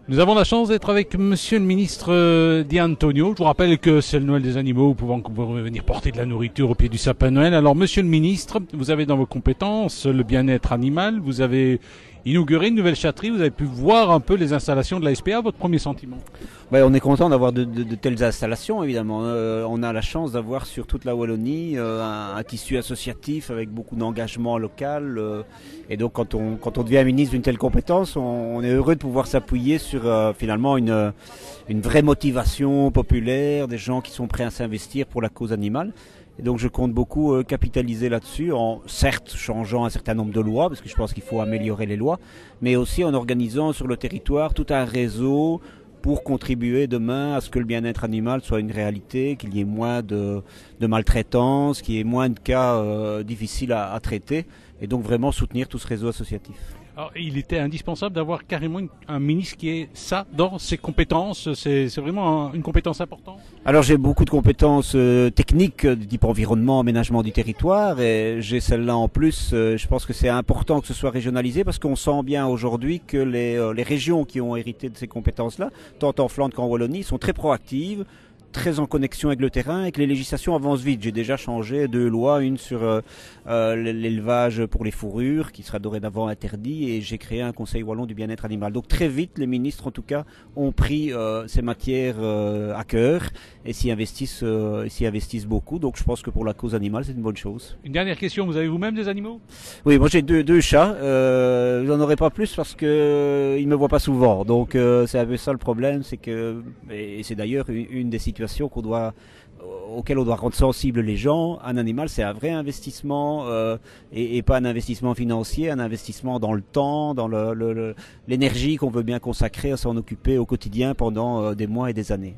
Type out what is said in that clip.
Nous avons la chance d'être avec Monsieur le ministre Di Antonio. Je vous rappelle que c'est le Noël des animaux, vous pouvez venir porter de la nourriture au pied du sapin de Noël. Alors Monsieur le ministre, vous avez dans vos compétences le bien-être animal, vous avez inauguré une nouvelle chatterie, vous avez pu voir un peu les installations de la SPA, votre premier sentiment? On est content d'avoir de telles installations, évidemment. On a la chance d'avoir sur toute la Wallonie un tissu associatif avec beaucoup d'engagement local. Et donc quand on devient ministre d'une telle compétence, on est heureux de pouvoir s'appuyer sur finalement une vraie motivation populaire, des gens qui sont prêts à s'investir pour la cause animale. Et donc je compte beaucoup capitaliser là-dessus, en certes changeant un certain nombre de lois, parce que je pense qu'il faut améliorer les lois, mais aussi en organisant sur le territoire tout un réseau pour contribuer demain à ce que le bien-être animal soit une réalité, qu'il y ait moins de maltraitance, qu'il y ait moins de cas difficiles à traiter, et donc vraiment soutenir tout ce réseau associatif. Alors, il était indispensable d'avoir carrément un ministre qui ait ça dans ses compétences. C'est vraiment une compétence importante. Alors j'ai beaucoup de compétences techniques de type environnement, aménagement du territoire, et j'ai celle-là en plus. Je pense que c'est important que ce soit régionalisé parce qu'on sent bien aujourd'hui que les régions qui ont hérité de ces compétences-là, tant en Flandre qu'en Wallonie, sont très proactives, très en connexion avec le terrain et que les législations avancent vite. J'ai déjà changé 2 lois, une sur l'élevage pour les fourrures qui sera dorénavant interdit, et j'ai créé un conseil wallon du bien-être animal. Donc très vite, les ministres en tout cas ont pris ces matières à cœur et s'y investissent beaucoup. Donc je pense que pour la cause animale, c'est une bonne chose. Une dernière question, vous avez vous-même des animaux? Oui, moi j'ai deux chats. Je n'en aurai pas plus parce que ils me voient pas souvent. Donc c'est un peu ça le problème, c'est que, et c'est d'ailleurs une des situations auxquelles on doit rendre sensibles les gens. Un animal, c'est un vrai investissement et pas un investissement financier, un investissement dans le temps, dans l'énergie qu'on veut bien consacrer à s'en occuper au quotidien pendant des mois et des années.